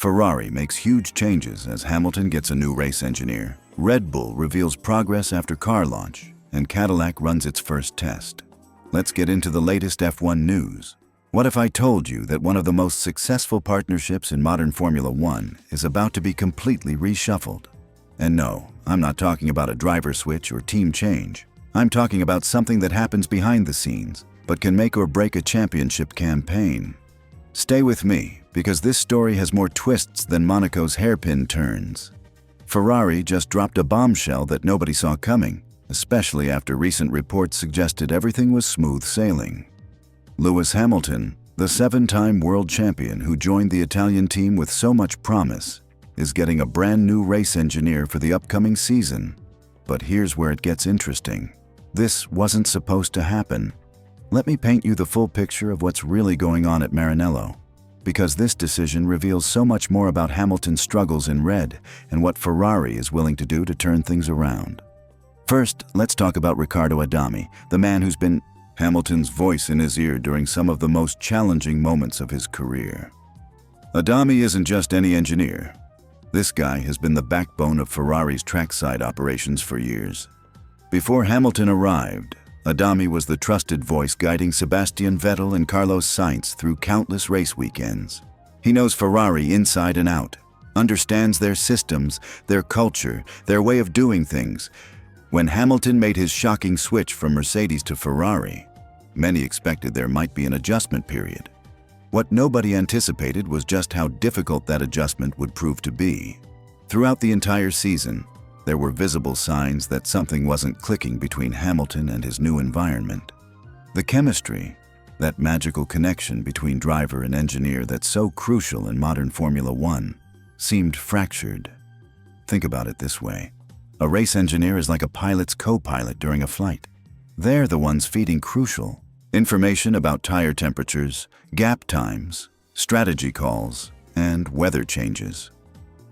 Ferrari makes huge changes as Hamilton gets a new race engineer. Red Bull reveals progress after car launch, and Cadillac runs its first test. Let's get into the latest F1 news. What if I told you that one of the most successful partnerships in modern Formula One is about to be completely reshuffled? And no, I'm not talking about a driver switch or team change. I'm talking about something that happens behind the scenes, but can make or break a championship campaign. Stay with me, because this story has more twists than Monaco's hairpin turns. Ferrari just dropped a bombshell that nobody saw coming, especially after recent reports suggested everything was smooth sailing. Lewis Hamilton, the 7-time world champion who joined the Italian team with so much promise, is getting a brand new race engineer for the upcoming season. But here's where it gets interesting. This wasn't supposed to happen. Let me paint you the full picture of what's really going on at Maranello, because this decision reveals so much more about Hamilton's struggles in red and what Ferrari is willing to do to turn things around. First, let's talk about Riccardo Adami, the man who's been Hamilton's voice in his ear during some of the most challenging moments of his career. Adami isn't just any engineer. This guy has been the backbone of Ferrari's trackside operations for years. Before Hamilton arrived, Adami was the trusted voice guiding Sebastian Vettel and Carlos Sainz through countless race weekends. He knows Ferrari inside and out, understands their systems, their culture, their way of doing things. When Hamilton made his shocking switch from Mercedes to Ferrari, many expected there might be an adjustment period. What nobody anticipated was just how difficult that adjustment would prove to be. Throughout the entire season, there were visible signs that something wasn't clicking between Hamilton and his new environment. The chemistry, that magical connection between driver and engineer that's so crucial in modern Formula One, seemed fractured. Think about it this way. A race engineer is like a pilot's co-pilot during a flight. They're the ones feeding crucial information about tire temperatures, gap times, strategy calls, and weather changes.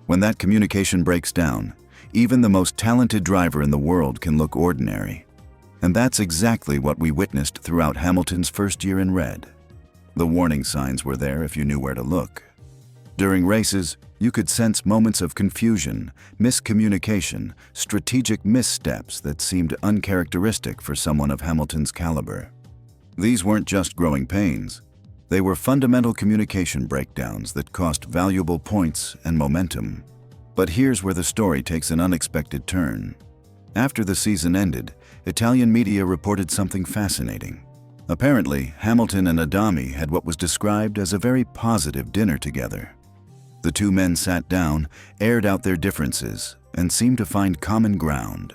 When that communication breaks down, even the most talented driver in the world can look ordinary. And that's exactly what we witnessed throughout Hamilton's first year in red. The warning signs were there if you knew where to look. During races, you could sense moments of confusion, miscommunication, strategic missteps that seemed uncharacteristic for someone of Hamilton's caliber. These weren't just growing pains. They were fundamental communication breakdowns that cost valuable points and momentum. But here's where the story takes an unexpected turn. After the season ended, Italian media reported something fascinating. Apparently, Hamilton and Adami had what was described as a very positive dinner together. The two men sat down, aired out their differences, and seemed to find common ground.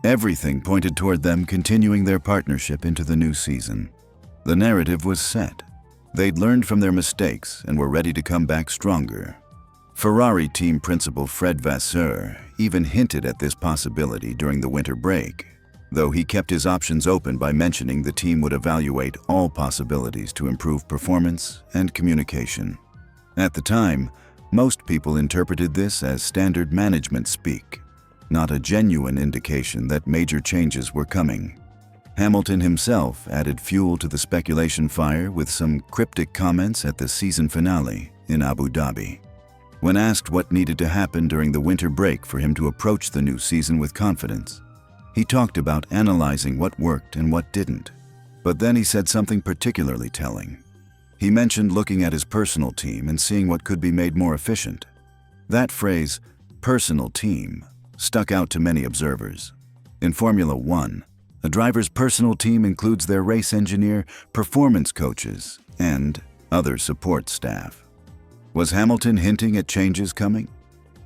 Everything pointed toward them continuing their partnership into the new season. The narrative was set. They'd learned from their mistakes and were ready to come back stronger. Ferrari team principal Fred Vasseur even hinted at this possibility during the winter break, though he kept his options open by mentioning the team would evaluate all possibilities to improve performance and communication. At the time, most people interpreted this as standard management speak, not a genuine indication that major changes were coming. Hamilton himself added fuel to the speculation fire with some cryptic comments at the season finale in Abu Dhabi. When asked what needed to happen during the winter break for him to approach the new season with confidence, he talked about analyzing what worked and what didn't. But then he said something particularly telling. He mentioned looking at his personal team and seeing what could be made more efficient. That phrase, personal team, stuck out to many observers. In Formula One, a driver's personal team includes their race engineer, performance coaches, and other support staff. Was Hamilton hinting at changes coming?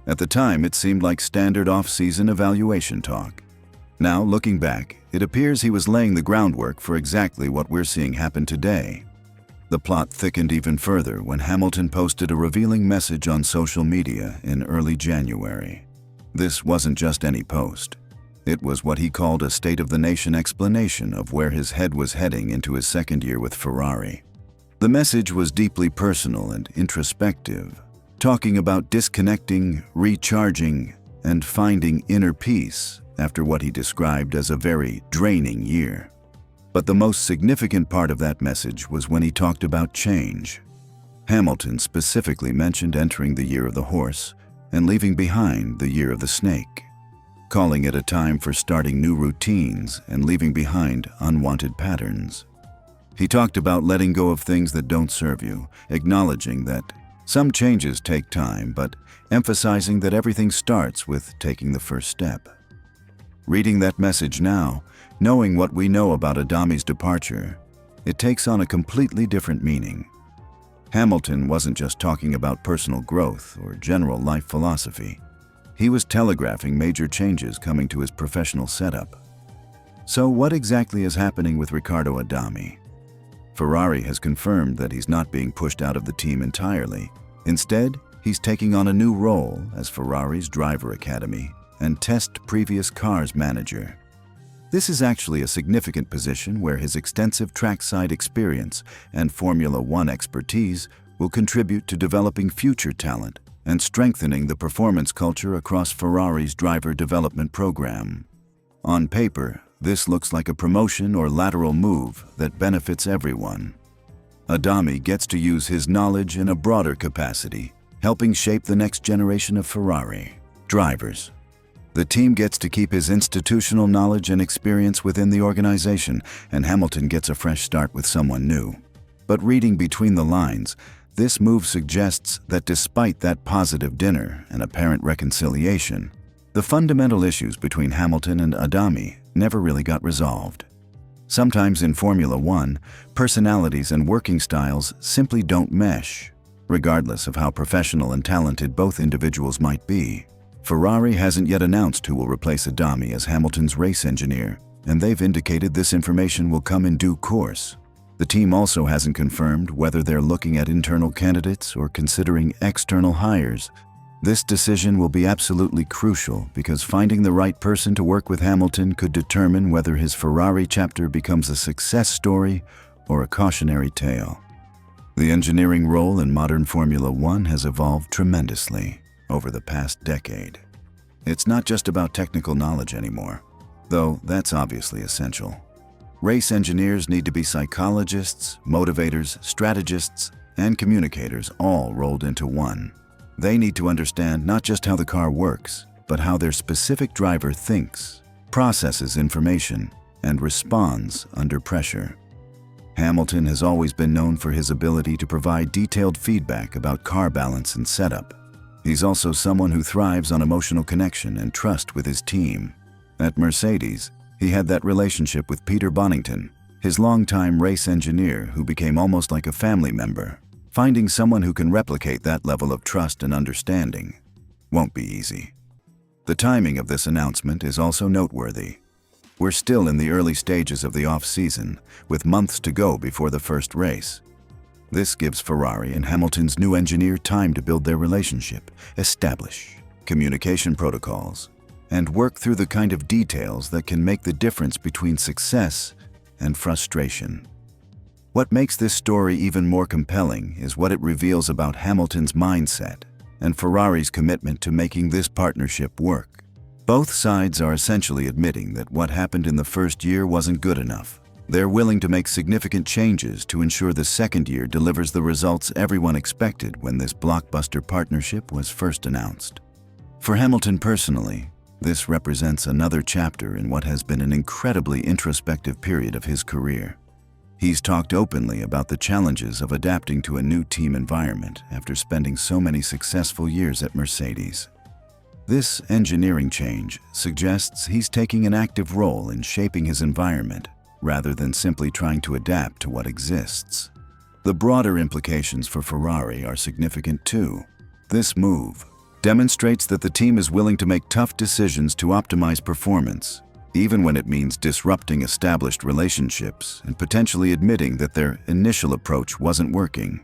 At the time, it seemed like standard off-season evaluation talk. Now, looking back, it appears he was laying the groundwork for exactly what we're seeing happen today. The plot thickened even further when Hamilton posted a revealing message on social media in early January. This wasn't just any post. It was what he called a state-of-the-nation explanation of where his head was heading into his second year with Ferrari. The message was deeply personal and introspective, talking about disconnecting, recharging, and finding inner peace after what he described as a very draining year. But the most significant part of that message was when he talked about change. Hamilton specifically mentioned entering the year of the horse and leaving behind the year of the snake, calling it a time for starting new routines and leaving behind unwanted patterns. He talked about letting go of things that don't serve you, acknowledging that some changes take time, but emphasizing that everything starts with taking the first step. Reading that message now, knowing what we know about Adami's departure, it takes on a completely different meaning. Hamilton wasn't just talking about personal growth or general life philosophy. He was telegraphing major changes coming to his professional setup. So what exactly is happening with Riccardo Adami? Ferrari has confirmed that he's not being pushed out of the team entirely. Instead, he's taking on a new role as Ferrari's driver academy and test previous cars manager. This is actually a significant position where his extensive trackside experience and Formula One expertise will contribute to developing future talent and strengthening the performance culture across Ferrari's driver development program. On paper, this looks like a promotion or lateral move that benefits everyone. Adami gets to use his knowledge in a broader capacity, helping shape the next generation of Ferrari drivers. The team gets to keep his institutional knowledge and experience within the organization, and Hamilton gets a fresh start with someone new. But reading between the lines, this move suggests that despite that positive dinner and apparent reconciliation, the fundamental issues between Hamilton and Adami never really got resolved. Sometimes in Formula One, personalities and working styles simply don't mesh, regardless of how professional and talented both individuals might be. Ferrari hasn't yet announced who will replace Adami as Hamilton's race engineer, and they've indicated this information will come in due course. The team also hasn't confirmed whether they're looking at internal candidates or considering external hires. This decision will be absolutely crucial because finding the right person to work with Hamilton could determine whether his Ferrari chapter becomes a success story or a cautionary tale. The engineering role in modern Formula One has evolved tremendously over the past decade. It's not just about technical knowledge anymore, though that's obviously essential. Race engineers need to be psychologists, motivators, strategists, and communicators all rolled into one. They need to understand not just how the car works, but how their specific driver thinks, processes information, and responds under pressure. Hamilton has always been known for his ability to provide detailed feedback about car balance and setup. He's also someone who thrives on emotional connection and trust with his team. At Mercedes, he had that relationship with Peter Bonington, his longtime race engineer who became almost like a family member. Finding someone who can replicate that level of trust and understanding won't be easy. The timing of this announcement is also noteworthy. We're still in the early stages of the off-season, with months to go before the first race. This gives Ferrari and Hamilton's new engineer time to build their relationship, establish communication protocols, and work through the kind of details that can make the difference between success and frustration. What makes this story even more compelling is what it reveals about Hamilton's mindset and Ferrari's commitment to making this partnership work. Both sides are essentially admitting that what happened in the first year wasn't good enough. They're willing to make significant changes to ensure the second year delivers the results everyone expected when this blockbuster partnership was first announced. For Hamilton personally, this represents another chapter in what has been an incredibly introspective period of his career. He's talked openly about the challenges of adapting to a new team environment after spending so many successful years at Mercedes. This engineering change suggests he's taking an active role in shaping his environment rather than simply trying to adapt to what exists. The broader implications for Ferrari are significant too. This move demonstrates that the team is willing to make tough decisions to optimize performance, even when it means disrupting established relationships and potentially admitting that their initial approach wasn't working.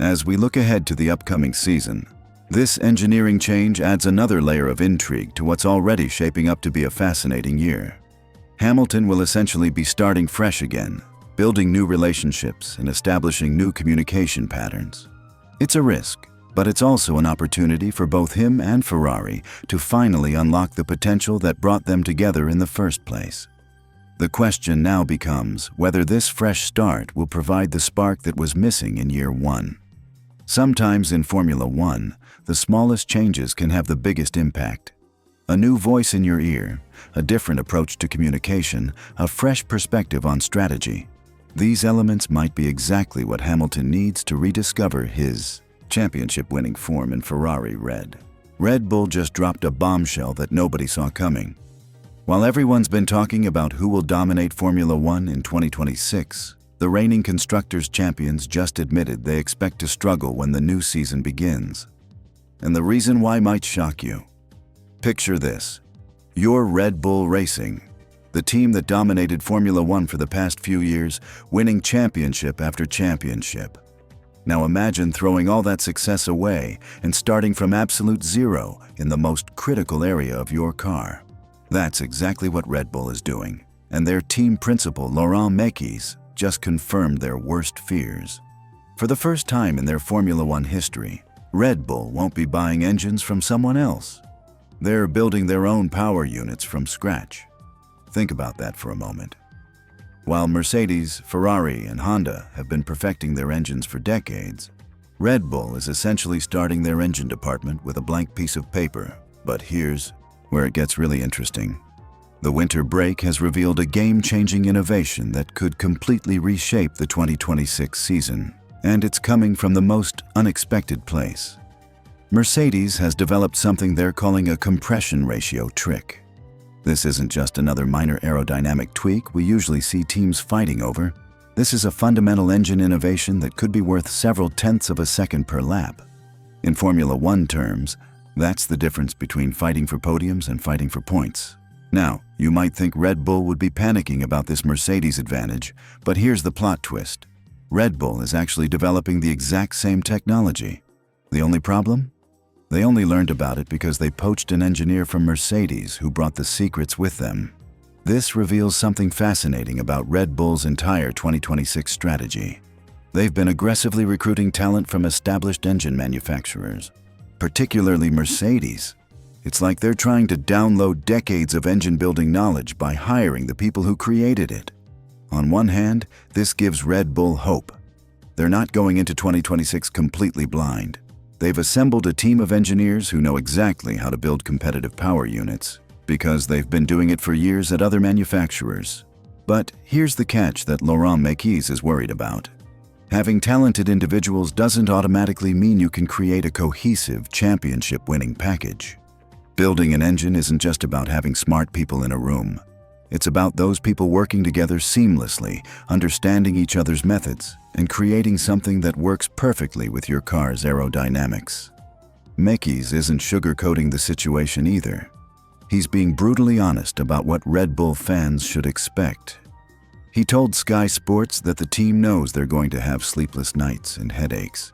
As we look ahead to the upcoming season, this engineering change adds another layer of intrigue to what's already shaping up to be a fascinating year. Hamilton will essentially be starting fresh again, building new relationships and establishing new communication patterns. It's a risk, but it's also an opportunity for both him and Ferrari to finally unlock the potential that brought them together in the first place. The question now becomes whether this fresh start will provide the spark that was missing in year one. Sometimes in Formula One, the smallest changes can have the biggest impact. A new voice in your ear, a different approach to communication, a fresh perspective on strategy. These elements might be exactly what Hamilton needs to rediscover his championship-winning form in Ferrari Red. Red Bull just dropped a bombshell that nobody saw coming. While everyone's been talking about who will dominate Formula One in 2026, the reigning Constructors' Champions just admitted they expect to struggle when the new season begins. And the reason why might shock you. Picture this. You're Red Bull Racing, the team that dominated Formula One for the past few years, winning championship after championship. Now imagine throwing all that success away and starting from absolute zero in the most critical area of your car. That's exactly what Red Bull is doing, and their team principal Laurent Mekies just confirmed their worst fears. For the first time in their Formula One history, Red Bull won't be buying engines from someone else. They're building their own power units from scratch. Think about that for a moment. While Mercedes, Ferrari, and Honda have been perfecting their engines for decades, Red Bull is essentially starting their engine department with a blank piece of paper. But here's where it gets really interesting. The winter break has revealed a game-changing innovation that could completely reshape the 2026 season, and it's coming from the most unexpected place. Mercedes has developed something they're calling a compression ratio trick. This isn't just another minor aerodynamic tweak we usually see teams fighting over. This is a fundamental engine innovation that could be worth several tenths of a second per lap. In Formula One terms, that's the difference between fighting for podiums and fighting for points. Now, you might think Red Bull would be panicking about this Mercedes advantage, but here's the plot twist. Red Bull is actually developing the exact same technology. The only problem? They only learned about it because they poached an engineer from Mercedes who brought the secrets with them. This reveals something fascinating about Red Bull's entire 2026 strategy. They've been aggressively recruiting talent from established engine manufacturers, particularly Mercedes. It's like they're trying to download decades of engine-building knowledge by hiring the people who created it. On one hand, this gives Red Bull hope. They're not going into 2026 completely blind. They've assembled a team of engineers who know exactly how to build competitive power units, because they've been doing it for years at other manufacturers. But here's the catch that Laurent Mekies is worried about. Having talented individuals doesn't automatically mean you can create a cohesive, championship-winning package. Building an engine isn't just about having smart people in a room. It's about those people working together seamlessly, understanding each other's methods, and creating something that works perfectly with your car's aerodynamics. Mekies isn't sugarcoating the situation either. He's being brutally honest about what Red Bull fans should expect. He told Sky Sports that the team knows they're going to have sleepless nights and headaches.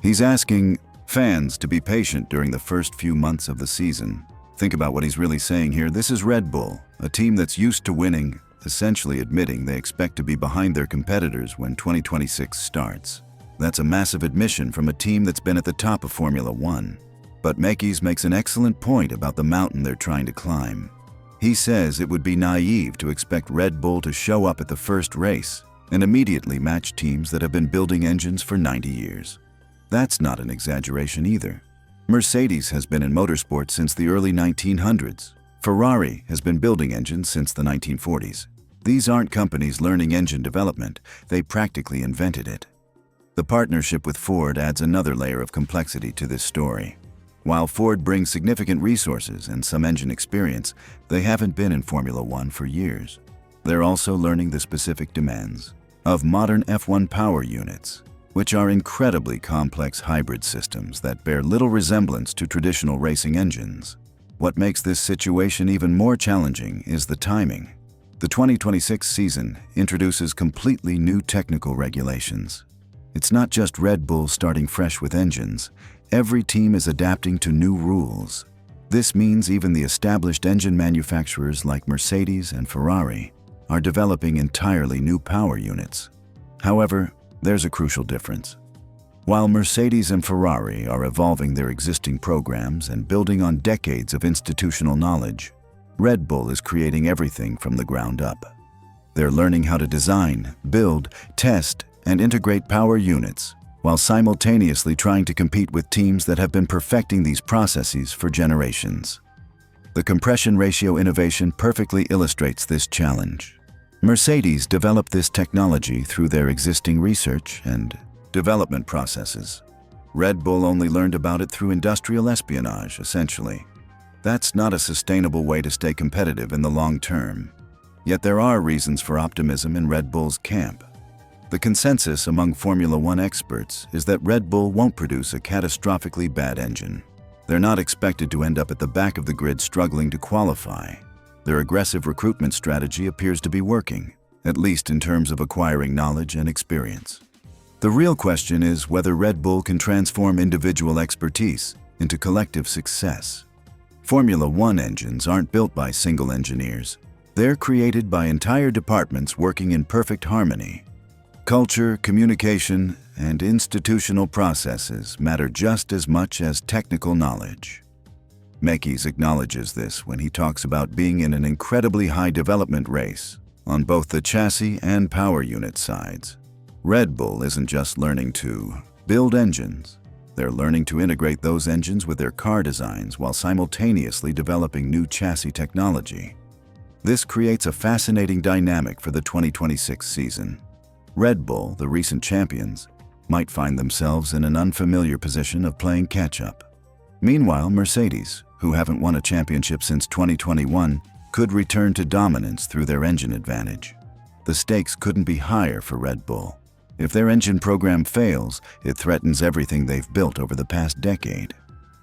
He's asking fans to be patient during the first few months of the season. Think about what he's really saying here. This is Red Bull, a team that's used to winning, essentially admitting they expect to be behind their competitors when 2026 starts. That's a massive admission from a team that's been at the top of Formula One. But Mekies makes an excellent point about the mountain they're trying to climb. He says it would be naive to expect Red Bull to show up at the first race and immediately match teams that have been building engines for 90 years. That's not an exaggeration either. Mercedes has been in motorsport since the early 1900s. Ferrari has been building engines since the 1940s. These aren't companies learning engine development, they practically invented it. The partnership with Ford adds another layer of complexity to this story. While Ford brings significant resources and some engine experience, they haven't been in Formula One for years. They're also learning the specific demands of modern F1 power units, which are incredibly complex hybrid systems that bear little resemblance to traditional racing engines. What makes this situation even more challenging is the timing. The 2026 season introduces completely new technical regulations. It's not just Red Bull starting fresh with engines. Every team is adapting to new rules. This means even the established engine manufacturers like Mercedes and Ferrari are developing entirely new power units. However, there's a crucial difference. While Mercedes and Ferrari are evolving their existing programs and building on decades of institutional knowledge, Red Bull is creating everything from the ground up. They're learning how to design, build, test, and integrate power units, while simultaneously trying to compete with teams that have been perfecting these processes for generations. The compression ratio innovation perfectly illustrates this challenge. Mercedes developed this technology through their existing research and development processes. Red Bull only learned about it through industrial espionage, essentially. That's not a sustainable way to stay competitive in the long term. Yet there are reasons for optimism in Red Bull's camp. The consensus among Formula One experts is that Red Bull won't produce a catastrophically bad engine. They're not expected to end up at the back of the grid struggling to qualify. Their aggressive recruitment strategy appears to be working, at least in terms of acquiring knowledge and experience. The real question is whether Red Bull can transform individual expertise into collective success. Formula One engines aren't built by single engineers. They're created by entire departments working in perfect harmony. Culture, communication, and institutional processes matter just as much as technical knowledge. Mekies acknowledges this when he talks about being in an incredibly high development race on both the chassis and power unit sides. Red Bull isn't just learning to build engines, they're learning to integrate those engines with their car designs while simultaneously developing new chassis technology. This creates a fascinating dynamic for the 2026 season. Red Bull, the recent champions, might find themselves in an unfamiliar position of playing catch-up. Meanwhile, Mercedes, who haven't won a championship since 2021, could return to dominance through their engine advantage. The stakes couldn't be higher for Red Bull. If their engine program fails, it threatens everything they've built over the past decade.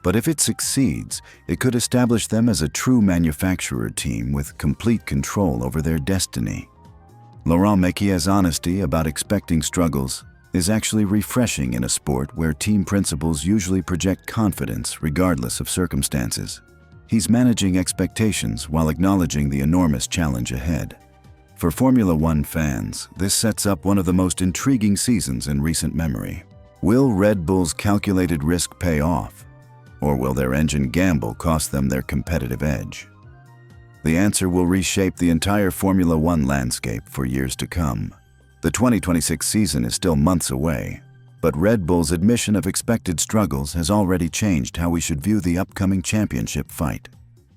But if it succeeds, it could establish them as a true manufacturer team with complete control over their destiny. Laurent Mekies' honesty about expecting struggles is actually refreshing in a sport where team principals usually project confidence regardless of circumstances. He's managing expectations while acknowledging the enormous challenge ahead. For Formula One fans, this sets up one of the most intriguing seasons in recent memory. Will Red Bull's calculated risk pay off? Or will their engine gamble cost them their competitive edge? The answer will reshape the entire Formula One landscape for years to come. The 2026 season is still months away, but Red Bull's admission of expected struggles has already changed how we should view the upcoming championship fight.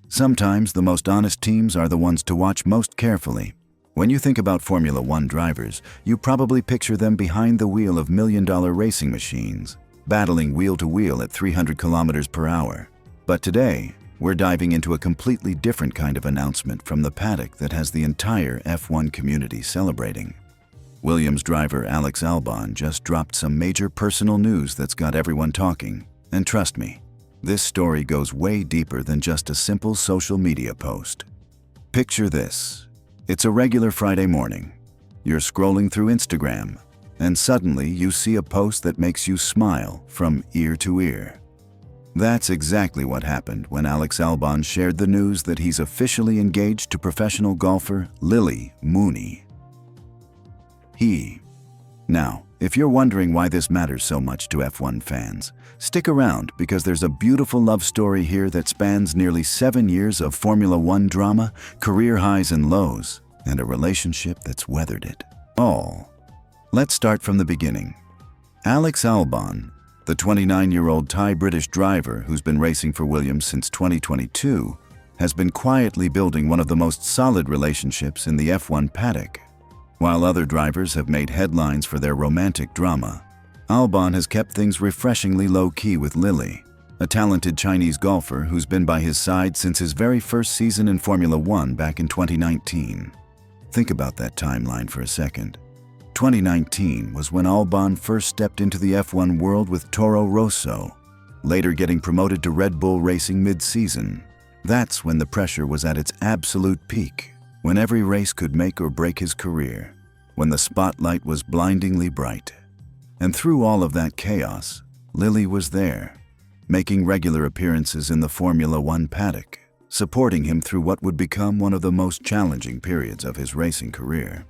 Sometimes the most honest teams are the ones to watch most carefully. When you think about Formula One drivers, you probably picture them behind the wheel of million-dollar racing machines, battling wheel-to-wheel at 300 kilometers per hour. But today, we're diving into a completely different kind of announcement from the paddock that has the entire F1 community celebrating. Williams driver Alex Albon just dropped some major personal news that's got everyone talking. And trust me, this story goes way deeper than just a simple social media post. Picture this. It's a regular Friday morning. You're scrolling through Instagram, and suddenly you see a post that makes you smile from ear to ear. That's exactly what happened when Alex Albon shared the news that he's officially engaged to professional golfer Lily Mooney. Now, if you're wondering why this matters so much to F1 fans, stick around because there's a beautiful love story here that spans nearly 7 years of Formula One drama, career highs and lows, and a relationship that's weathered it all. Let's start from the beginning. Alex Albon, the 29-year-old Thai-British driver who's been racing for Williams since 2022, has been quietly building one of the most solid relationships in the F1 paddock. While other drivers have made headlines for their romantic drama, Albon has kept things refreshingly low-key with Lily, a talented Chinese golfer who's been by his side since his very first season in Formula One back in 2019. Think about that timeline for a second. 2019 was when Albon first stepped into the F1 world with Toro Rosso, later getting promoted to Red Bull Racing mid-season. That's when the pressure was at its absolute peak, when every race could make or break his career, when the spotlight was blindingly bright. And through all of that chaos, Lily was there, making regular appearances in the Formula One paddock, supporting him through what would become one of the most challenging periods of his racing career.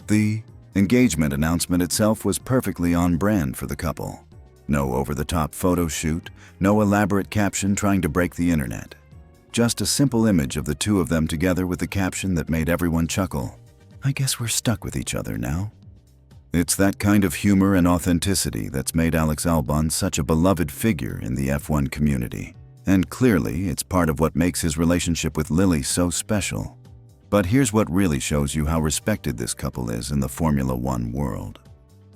The engagement announcement itself was perfectly on brand for the couple. No over-the-top photo shoot, no elaborate caption trying to break the internet. Just a simple image of the two of them together with the caption that made everyone chuckle. I guess we're stuck with each other now. It's that kind of humor and authenticity that's made Alex Albon such a beloved figure in the F1 community. And clearly, it's part of what makes his relationship with Lily so special. But here's what really shows you how respected this couple is in the Formula One world.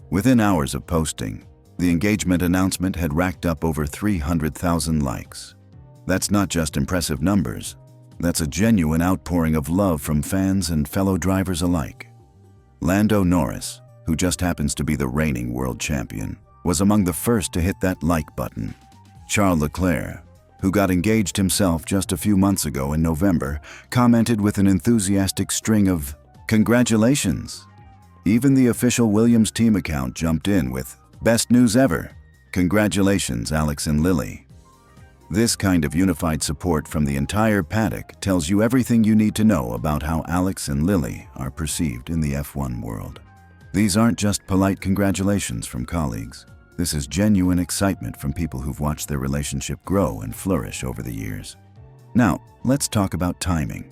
Within hours of posting, the engagement announcement had racked up over 300,000 likes. That's not just impressive numbers. That's a genuine outpouring of love from fans and fellow drivers alike. Lando Norris, who just happens to be the reigning world champion, was among the first to hit that like button. Charles Leclerc, who got engaged himself just a few months ago in November, commented with an enthusiastic string of "Congratulations." Even the official Williams team account jumped in with "Best news ever. Congratulations, Alex and Lily." This kind of unified support from the entire paddock tells you everything you need to know about how Alex and Lily are perceived in the F1 world. These aren't just polite congratulations from colleagues. This is genuine excitement from people who've watched their relationship grow and flourish over the years. Now, let's talk about timing,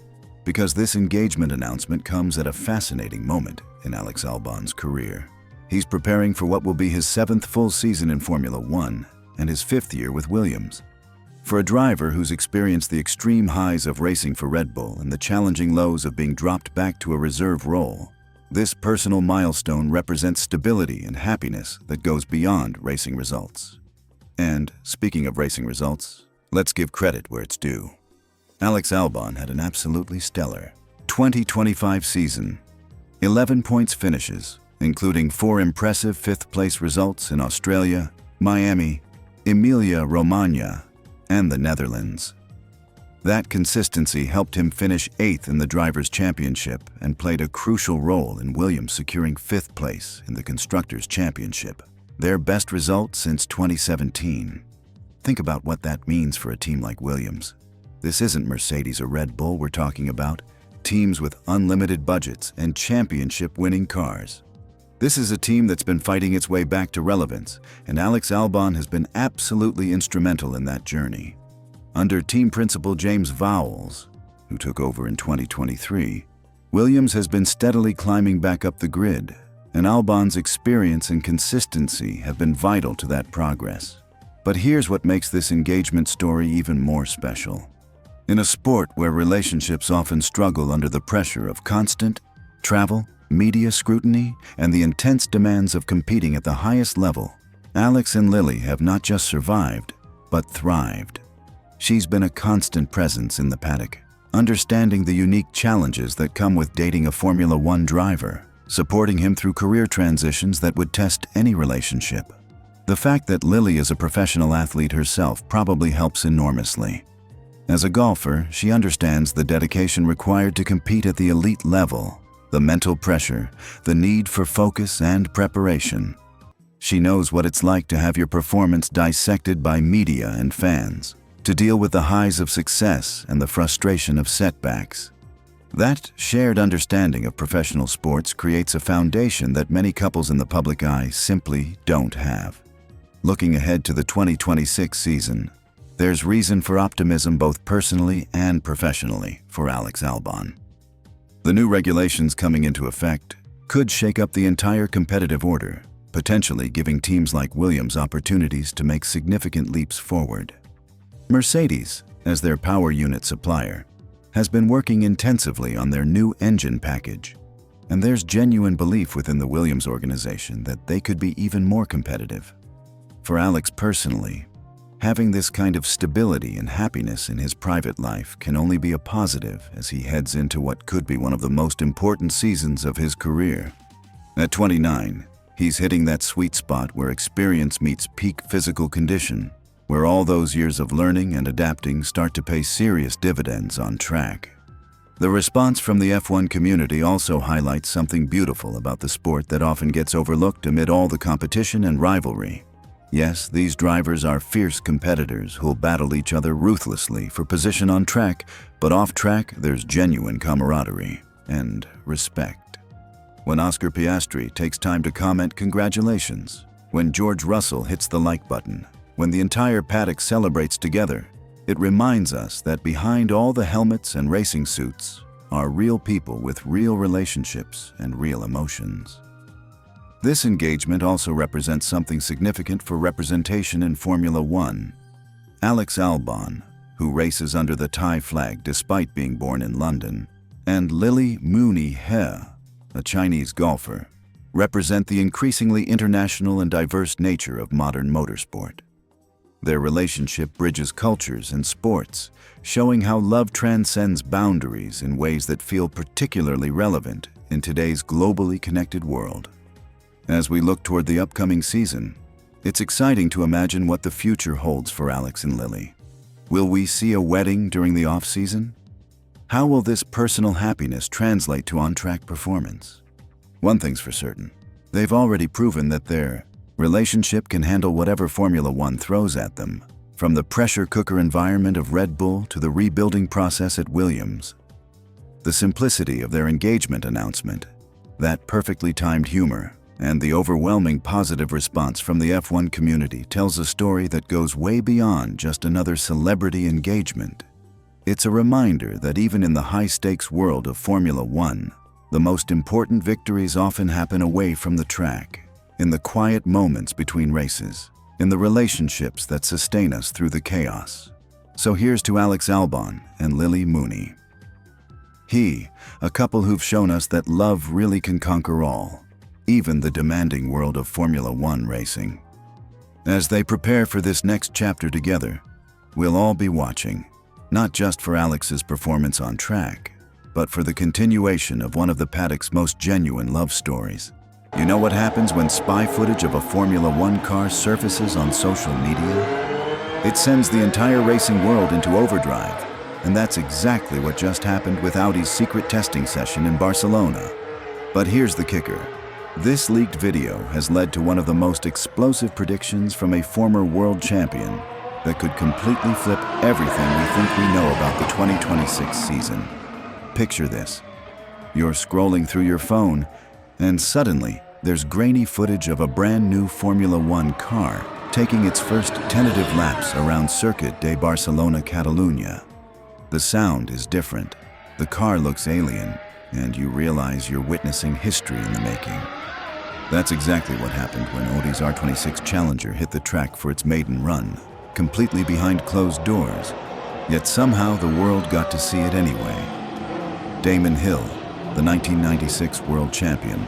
because this engagement announcement comes at a fascinating moment in Alex Albon's career. He's preparing for what will be his 7th full season in Formula One and his 5th year with Williams. For a driver who's experienced the extreme highs of racing for Red Bull and the challenging lows of being dropped back to a reserve role, this personal milestone represents stability and happiness that goes beyond racing results. And speaking of racing results, let's give credit where it's due. Alex Albon had an absolutely stellar 2025 season. 11 points finishes, including 4 impressive 5th-place results in Australia, Miami, Emilia-Romagna, and the Netherlands. That consistency helped him finish 8th in the Drivers' Championship and played a crucial role in Williams securing 5th place in the Constructors' Championship, their best result since 2017. Think about what that means for a team like Williams. This isn't Mercedes or Red Bull we're talking about, teams with unlimited budgets and championship-winning cars. This is a team that's been fighting its way back to relevance, and Alex Albon has been absolutely instrumental in that journey. Under team principal James Vowles, who took over in 2023, Williams has been steadily climbing back up the grid, and Albon's experience and consistency have been vital to that progress. But here's what makes this engagement story even more special. In a sport where relationships often struggle under the pressure of constant travel, media scrutiny, and the intense demands of competing at the highest level, Alex and Lily have not just survived, but thrived. She's been a constant presence in the paddock, understanding the unique challenges that come with dating a Formula One driver, supporting him through career transitions that would test any relationship. The fact that Lily is a professional athlete herself probably helps enormously. As a golfer, she understands the dedication required to compete at the elite level, the mental pressure, the need for focus and preparation. She knows what it's like to have your performance dissected by media and fans, to deal with the highs of success and the frustration of setbacks. That shared understanding of professional sports creates a foundation that many couples in the public eye simply don't have. Looking ahead to the 2026 season, there's reason for optimism both personally and professionally for Alex Albon. The new regulations coming into effect could shake up the entire competitive order, potentially giving teams like Williams opportunities to make significant leaps forward. Mercedes, as their power unit supplier, has been working intensively on their new engine package, and there's genuine belief within the Williams organization that they could be even more competitive. For Alex personally, having this kind of stability and happiness in his private life can only be a positive as he heads into what could be one of the most important seasons of his career. At 29, he's hitting that sweet spot where experience meets peak physical condition, where all those years of learning and adapting start to pay serious dividends on track. The response from the F1 community also highlights something beautiful about the sport that often gets overlooked amid all the competition and rivalry. Yes, these drivers are fierce competitors who'll battle each other ruthlessly for position on track, but off track there's genuine camaraderie and respect. When Oscar Piastri takes time to comment congratulations, when George Russell hits the like button, when the entire paddock celebrates together, it reminds us that behind all the helmets and racing suits are real people with real relationships and real emotions. This engagement also represents something significant for representation in Formula One. Alex Albon, who races under the Thai flag despite being born in London, and Lily Mooney He, a Chinese golfer, represent the increasingly international and diverse nature of modern motorsport. Their relationship bridges cultures and sports, showing how love transcends boundaries in ways that feel particularly relevant in today's globally connected world. As we look toward the upcoming season, it's exciting to imagine what the future holds for Alex and Lily. Will we see a wedding during the off-season? How will this personal happiness translate to on-track performance? One thing's for certain, they've already proven that their relationship can handle whatever Formula One throws at them, from the pressure cooker environment of Red Bull to the rebuilding process at Williams. The simplicity of their engagement announcement, that perfectly timed humor, and the overwhelming positive response from the F1 community tells a story that goes way beyond just another celebrity engagement. It's a reminder that even in the high-stakes world of Formula One, the most important victories often happen away from the track, in the quiet moments between races, in the relationships that sustain us through the chaos. So here's to Alex Albon and Lily Mooney. A couple who've shown us that love really can conquer all, even the demanding world of Formula One racing. As they prepare for this next chapter together, we'll all be watching, not just for Alex's performance on track, but for the continuation of one of the paddock's most genuine love stories. You know what happens when spy footage of a Formula One car surfaces on social media? It sends the entire racing world into overdrive, and that's exactly what just happened with Audi's secret testing session in Barcelona. But here's the kicker. This leaked video has led to one of the most explosive predictions from a former world champion that could completely flip everything we think we know about the 2026 season. Picture this. You're scrolling through your phone, and suddenly there's grainy footage of a brand new Formula One car taking its first tentative laps around Circuit de Barcelona, Catalunya. The sound is different, the car looks alien, and you realize you're witnessing history in the making. That's exactly what happened when Audi's R26 Challenger hit the track for its maiden run, completely behind closed doors, yet somehow the world got to see it anyway. Damon Hill, the 1996 world champion,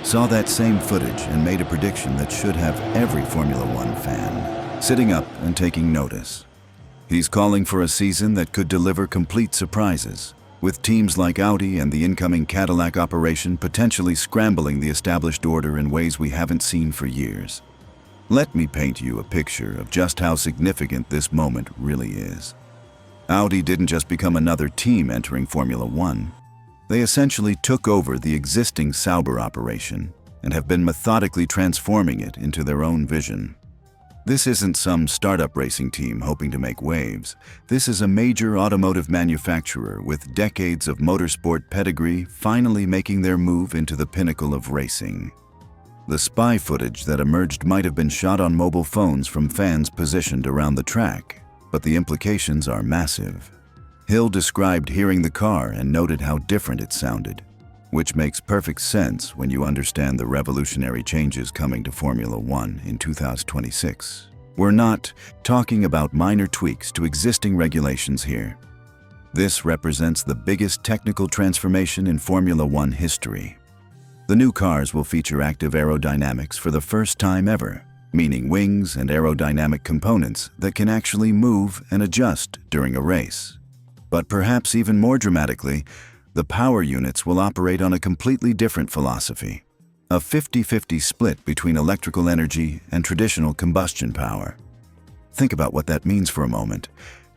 saw that same footage and made a prediction that should have every Formula One fan sitting up and taking notice. He's calling for a season that could deliver complete surprises, with teams like Audi and the incoming Cadillac operation potentially scrambling the established order in ways we haven't seen for years. Let me paint you a picture of just how significant this moment really is. Audi didn't just become another team entering Formula One. They essentially took over the existing Sauber operation and have been methodically transforming it into their own vision. This isn't some startup racing team hoping to make waves. This is a major automotive manufacturer with decades of motorsport pedigree finally making their move into the pinnacle of racing. The spy footage that emerged might have been shot on mobile phones from fans positioned around the track, but the implications are massive. Hill described hearing the car and noted how different it sounded, which makes perfect sense when you understand the revolutionary changes coming to Formula One in 2026. We're not talking about minor tweaks to existing regulations here. This represents the biggest technical transformation in Formula One history. The new cars will feature active aerodynamics for the first time ever, meaning wings and aerodynamic components that can actually move and adjust during a race. But perhaps even more dramatically, the power units will operate on a completely different philosophy, a 50-50 split between electrical energy and traditional combustion power. Think about what that means for a moment.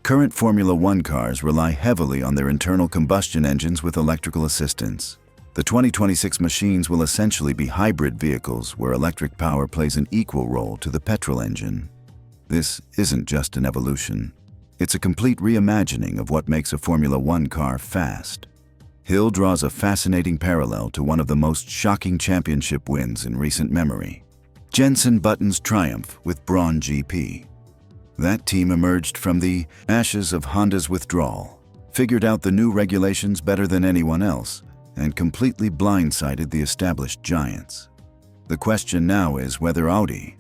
Current Formula One cars rely heavily on their internal combustion engines with electrical assistance. The 2026 machines will essentially be hybrid vehicles where electric power plays an equal role to the petrol engine. This isn't just an evolution. It's a complete reimagining of what makes a Formula One car fast. Hill draws a fascinating parallel to one of the most shocking championship wins in recent memory, Jenson Button's triumph with Braun GP. That team emerged from the ashes of Honda's withdrawal, figured out the new regulations better than anyone else, and completely blindsided the established giants. The question now is whether Audi,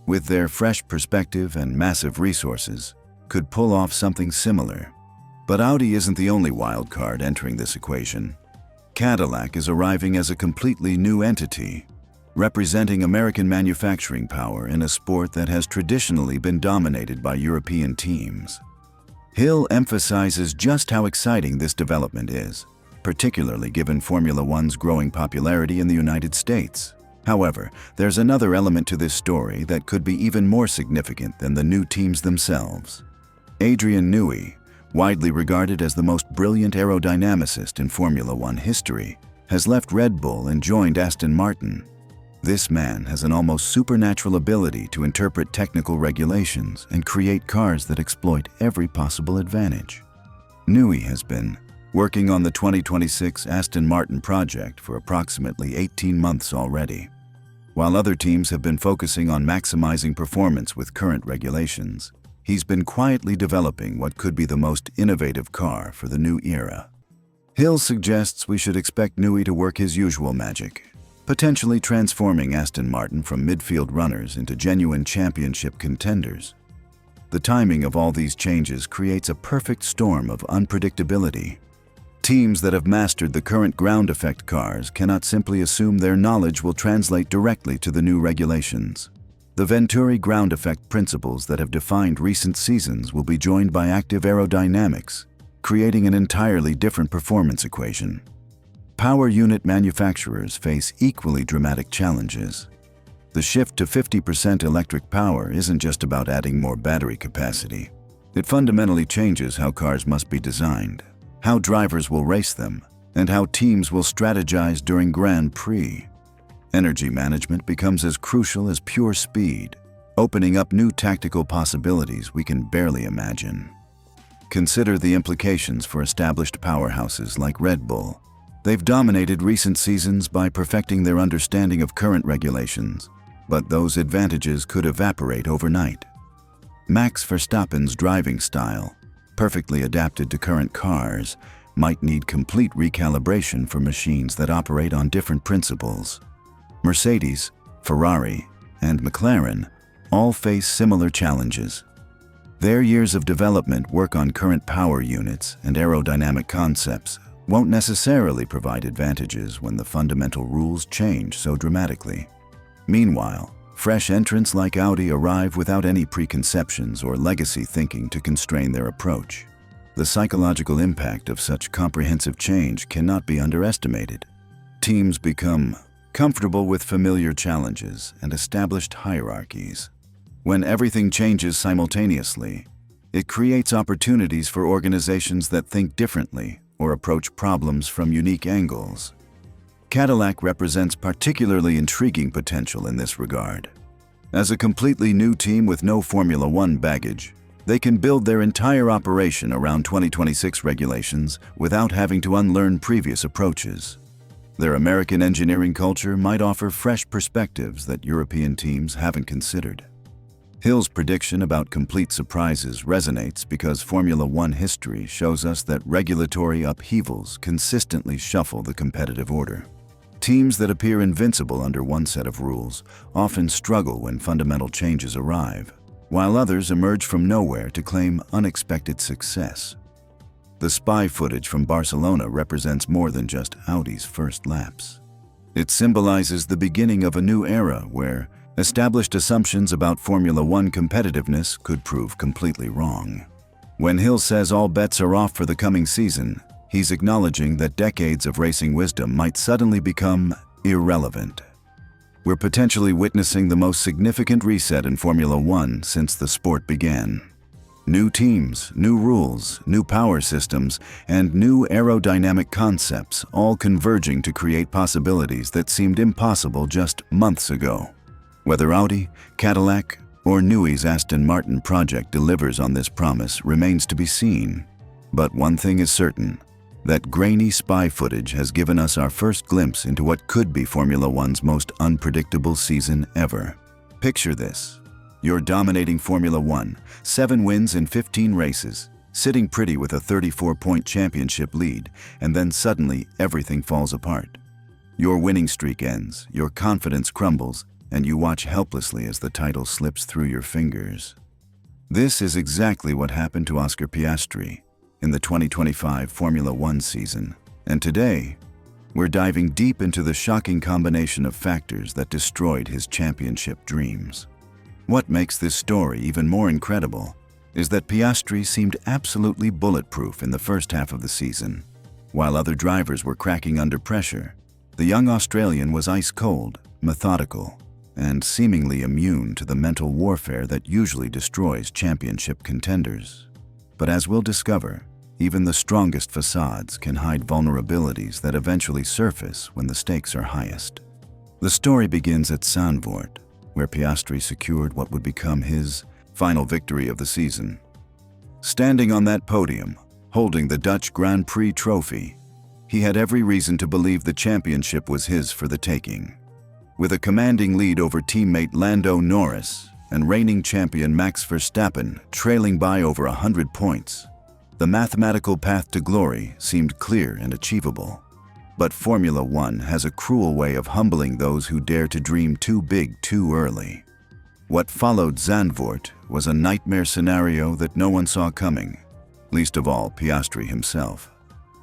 with their fresh perspective and massive resources, could pull off something similar. But Audi isn't the only wild card entering this equation. Cadillac is arriving as a completely new entity, representing American manufacturing power in a sport that has traditionally been dominated by European teams. Hill emphasizes just how exciting this development is, particularly given Formula One's growing popularity in the United States. However, there's another element to this story that could be even more significant than the new teams themselves. Adrian Newey, widely regarded as the most brilliant aerodynamicist in Formula One history, has left Red Bull and joined Aston Martin. This man has an almost supernatural ability to interpret technical regulations and create cars that exploit every possible advantage. Newey has been working on the 2026 Aston Martin project for approximately 18 months already. While other teams have been focusing on maximizing performance with current regulations, he's been quietly developing what could be the most innovative car for the new era. Hill suggests we should expect Newey to work his usual magic, potentially transforming Aston Martin from midfield runners into genuine championship contenders. The timing of all these changes creates a perfect storm of unpredictability. Teams that have mastered the current ground effect cars cannot simply assume their knowledge will translate directly to the new regulations. The Venturi ground effect principles that have defined recent seasons will be joined by active aerodynamics, creating an entirely different performance equation. Power unit manufacturers face equally dramatic challenges. The shift to 50% electric power isn't just about adding more battery capacity. It fundamentally changes how cars must be designed, how drivers will race them, and how teams will strategize during Grand Prix. Energy management becomes as crucial as pure speed, opening up new tactical possibilities we can barely imagine. Consider the implications for established powerhouses like Red Bull. They've dominated recent seasons by perfecting their understanding of current regulations, but those advantages could evaporate overnight. Max Verstappen's driving style, perfectly adapted to current cars, might need complete recalibration for machines that operate on different principles. Mercedes, Ferrari, and McLaren all face similar challenges. Their years of development work on current power units and aerodynamic concepts won't necessarily provide advantages when the fundamental rules change so dramatically. Meanwhile, fresh entrants like Audi arrive without any preconceptions or legacy thinking to constrain their approach. The psychological impact of such comprehensive change cannot be underestimated. Teams become comfortable with familiar challenges and established hierarchies. When everything changes simultaneously, it creates opportunities for organizations that think differently or approach problems from unique angles. Cadillac represents particularly intriguing potential in this regard. As a completely new team with no Formula One baggage, they can build their entire operation around 2026 regulations without having to unlearn previous approaches. Their American engineering culture might offer fresh perspectives that European teams haven't considered. Hill's prediction about complete surprises resonates because Formula One history shows us that regulatory upheavals consistently shuffle the competitive order. Teams that appear invincible under one set of rules often struggle when fundamental changes arrive, while others emerge from nowhere to claim unexpected success. The spy footage from Barcelona represents more than just Audi's first laps. It symbolizes the beginning of a new era where established assumptions about Formula One competitiveness could prove completely wrong. When Hill says all bets are off for the coming season, he's acknowledging that decades of racing wisdom might suddenly become irrelevant. We're potentially witnessing the most significant reset in Formula One since the sport began. New teams, new rules, new power systems, and new aerodynamic concepts all converging to create possibilities that seemed impossible just months ago. Whether Audi, Cadillac, or Newey's Aston Martin project delivers on this promise remains to be seen. But one thing is certain, that grainy spy footage has given us our first glimpse into what could be Formula One's most unpredictable season ever. Picture this. You're dominating Formula One, 7 wins in 15 races, sitting pretty with a 34-point championship lead, and then suddenly everything falls apart. Your winning streak ends, your confidence crumbles, and you watch helplessly as the title slips through your fingers. This is exactly what happened to Oscar Piastri in the 2025 Formula One season. And today, we're diving deep into the shocking combination of factors that destroyed his championship dreams. What makes this story even more incredible is that Piastri seemed absolutely bulletproof in the first half of the season. While other drivers were cracking under pressure, the young Australian was ice-cold, methodical, and seemingly immune to the mental warfare that usually destroys championship contenders. But as we'll discover, even the strongest facades can hide vulnerabilities that eventually surface when the stakes are highest. The story begins at Zandvoort, where Piastri secured what would become his final victory of the season. Standing on that podium, holding the Dutch Grand Prix trophy, he had every reason to believe the championship was his for the taking. With a commanding lead over teammate Lando Norris and reigning champion Max Verstappen trailing by over 100 points, the mathematical path to glory seemed clear and achievable. But Formula One has a cruel way of humbling those who dare to dream too big too early. What followed Zandvoort was a nightmare scenario that no one saw coming, least of all Piastri himself.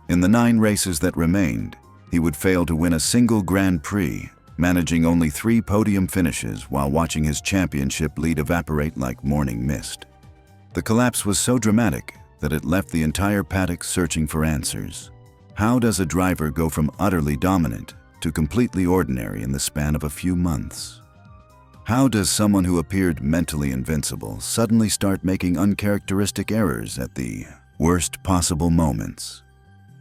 In the 9 races that remained, he would fail to win a single Grand Prix, managing only 3 podium finishes while watching his championship lead evaporate like morning mist. The collapse was so dramatic that it left the entire paddock searching for answers. How does a driver go from utterly dominant to completely ordinary in the span of a few months? How does someone who appeared mentally invincible suddenly start making uncharacteristic errors at the worst possible moments?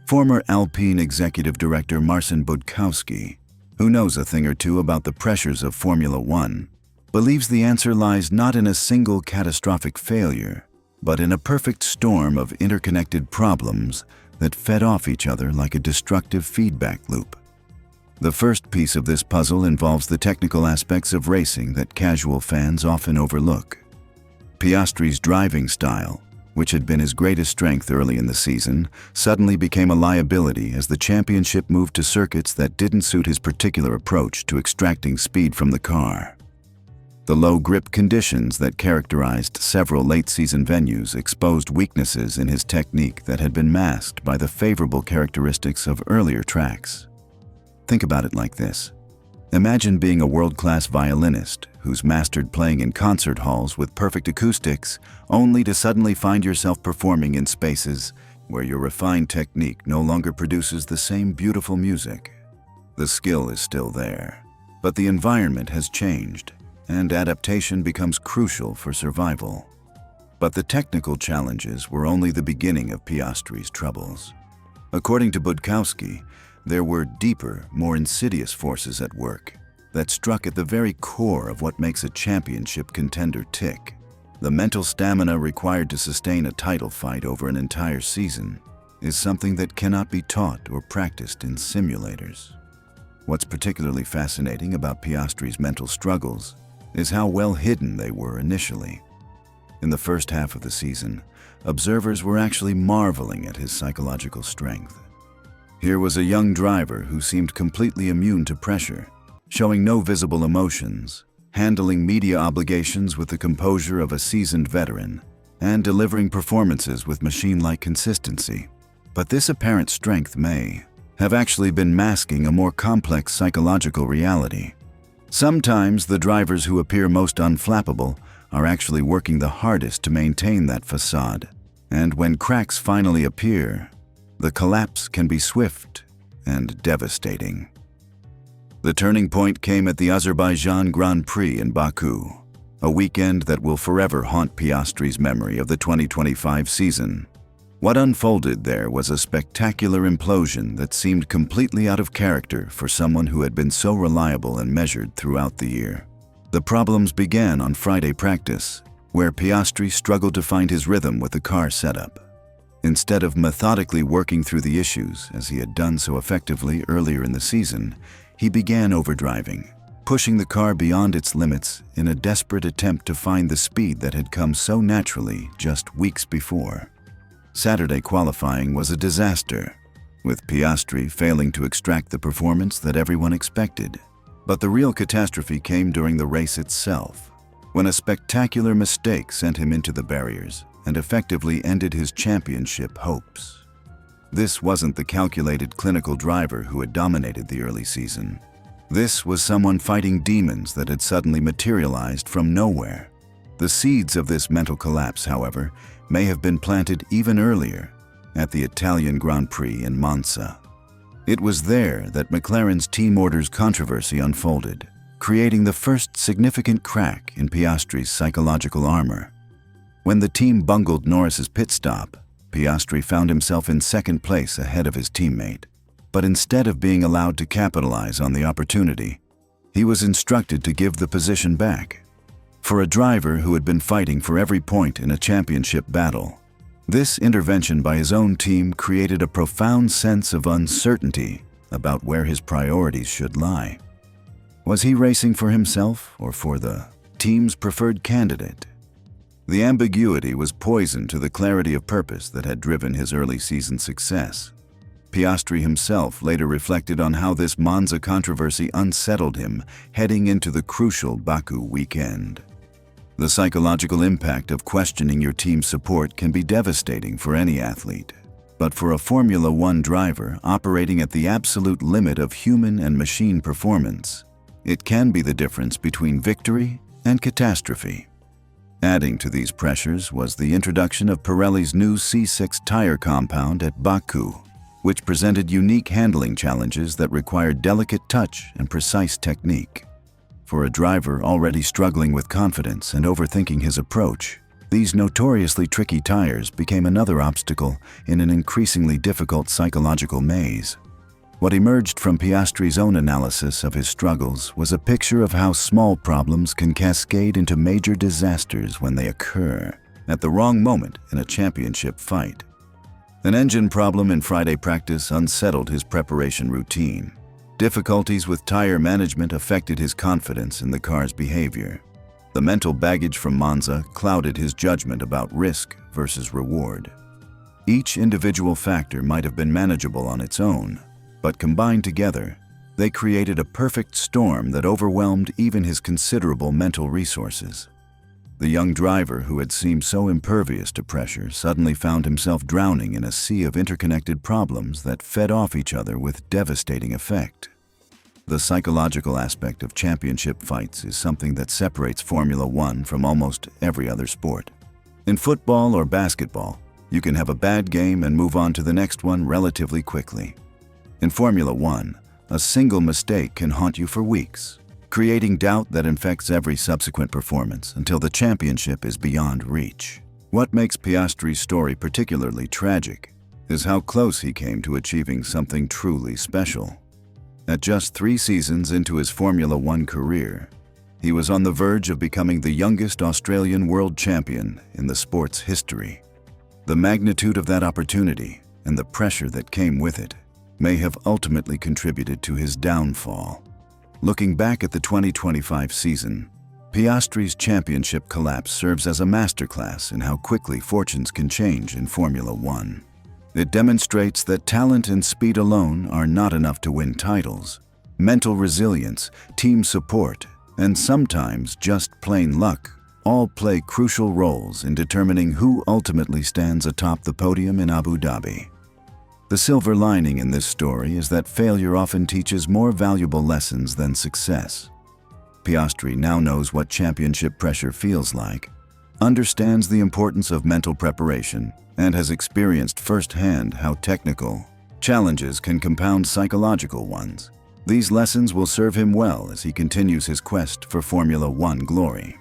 Former Alpine executive director Marcin Budkowski, who knows a thing or two about the pressures of Formula One, believes the answer lies not in a single catastrophic failure, but in a perfect storm of interconnected problems that fed off each other like a destructive feedback loop. The first piece of this puzzle involves the technical aspects of racing that casual fans often overlook. Piastri's driving style, which had been his greatest strength early in the season, suddenly became a liability as the championship moved to circuits that didn't suit his particular approach to extracting speed from the car. The low grip conditions that characterized several late-season venues exposed weaknesses in his technique that had been masked by the favorable characteristics of earlier tracks. Think about it like this. Imagine being a world-class violinist who's mastered playing in concert halls with perfect acoustics, only to suddenly find yourself performing in spaces where your refined technique no longer produces the same beautiful music. The skill is still there, but the environment has changed, and adaptation becomes crucial for survival. But the technical challenges were only the beginning of Piastri's troubles. According to Budkowski, there were deeper, more insidious forces at work that struck at the very core of what makes a championship contender tick. The mental stamina required to sustain a title fight over an entire season is something that cannot be taught or practiced in simulators. What's particularly fascinating about Piastri's mental struggles is how well hidden they were initially. In the first half of the season, observers were actually marveling at his psychological strength. Here was a young driver who seemed completely immune to pressure, showing no visible emotions, handling media obligations with the composure of a seasoned veteran, and delivering performances with machine-like consistency. But this apparent strength may have actually been masking a more complex psychological reality. Sometimes the drivers who appear most unflappable are actually working the hardest to maintain that facade, and when cracks finally appear, the collapse can be swift and devastating. The turning point came at the Azerbaijan Grand Prix in Baku, a weekend that will forever haunt Piastri's memory of the 2025 season. What unfolded there was a spectacular implosion that seemed completely out of character for someone who had been so reliable and measured throughout the year. The problems began on Friday practice, where Piastri struggled to find his rhythm with the car setup. Instead of methodically working through the issues, as he had done so effectively earlier in the season, he began overdriving, pushing the car beyond its limits in a desperate attempt to find the speed that had come so naturally just weeks before. Saturday qualifying was a disaster. with Piastri failing to extract the performance that everyone expected. But the real catastrophe came during the race itself, when a spectacular mistake sent him into the barriers and effectively ended his championship hopes. This wasn't the calculated clinical driver who had dominated the early season. This was someone fighting demons that had suddenly materialized from nowhere. The seeds of this mental collapse, however, may have been planted even earlier, at the Italian Grand Prix in Monza. It was there that McLaren's team orders controversy unfolded, creating the first significant crack in Piastri's psychological armor. When the team bungled Norris's pit stop, Piastri found himself in second place ahead of his teammate. But instead of being allowed to capitalize on the opportunity, he was instructed to give the position back. For a driver who had been fighting for every point in a championship battle, this intervention by his own team created a profound sense of uncertainty about where his priorities should lie. Was he racing for himself or for the team's preferred candidate? The ambiguity was poison to the clarity of purpose that had driven his early season success. Piastri himself later reflected on how this Monza controversy unsettled him heading into the crucial Baku weekend. The psychological impact of questioning your team's support can be devastating for any athlete, but for a Formula One driver operating at the absolute limit of human and machine performance, it can be the difference between victory and catastrophe. Adding to these pressures was the introduction of Pirelli's new C6 tire compound at Baku, which presented unique handling challenges that required delicate touch and precise technique. For a driver already struggling with confidence and overthinking his approach, these notoriously tricky tires became another obstacle in an increasingly difficult psychological maze. What emerged from Piastri's own analysis of his struggles was a picture of how small problems can cascade into major disasters when they occur at the wrong moment in a championship fight. An engine problem in Friday practice unsettled his preparation routine. Difficulties with tire management affected his confidence in the car's behavior. The mental baggage from Monza clouded his judgment about risk versus reward. Each individual factor might have been manageable on its own, but combined together, they created a perfect storm that overwhelmed even his considerable mental resources. The young driver who had seemed so impervious to pressure suddenly found himself drowning in a sea of interconnected problems that fed off each other with devastating effect. The psychological aspect of championship fights is something that separates Formula One from almost every other sport. In football or basketball, you can have a bad game and move on to the next one relatively quickly. In Formula One, a single mistake can haunt you for weeks, creating doubt that infects every subsequent performance until the championship is beyond reach. What makes Piastri's story particularly tragic is how close he came to achieving something truly special. At just 3 seasons into his Formula One career, he was on the verge of becoming the youngest Australian world champion in the sport's history. The magnitude of that opportunity and the pressure that came with it may have ultimately contributed to his downfall. Looking back at the 2025 season, Piastri's championship collapse serves as a masterclass in how quickly fortunes can change in Formula One. It demonstrates that talent and speed alone are not enough to win titles. Mental resilience, team support, and sometimes just plain luck all play crucial roles in determining who ultimately stands atop the podium in Abu Dhabi. The silver lining in this story is that failure often teaches more valuable lessons than success. Piastri now knows what championship pressure feels like, understands the importance of mental preparation, and has experienced firsthand how technical challenges can compound psychological ones. These lessons will serve him well as he continues his quest for Formula One glory.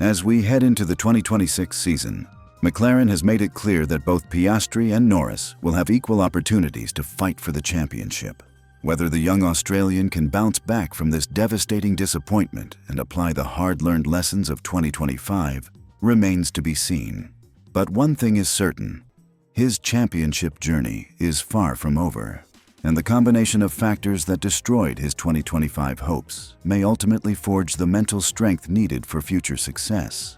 As we head into the 2026 season, McLaren has made it clear that both Piastri and Norris will have equal opportunities to fight for the championship. Whether the young Australian can bounce back from this devastating disappointment and apply the hard-learned lessons of 2025 remains to be seen. But one thing is certain: his championship journey is far from over, and the combination of factors that destroyed his 2025 hopes may ultimately forge the mental strength needed for future success.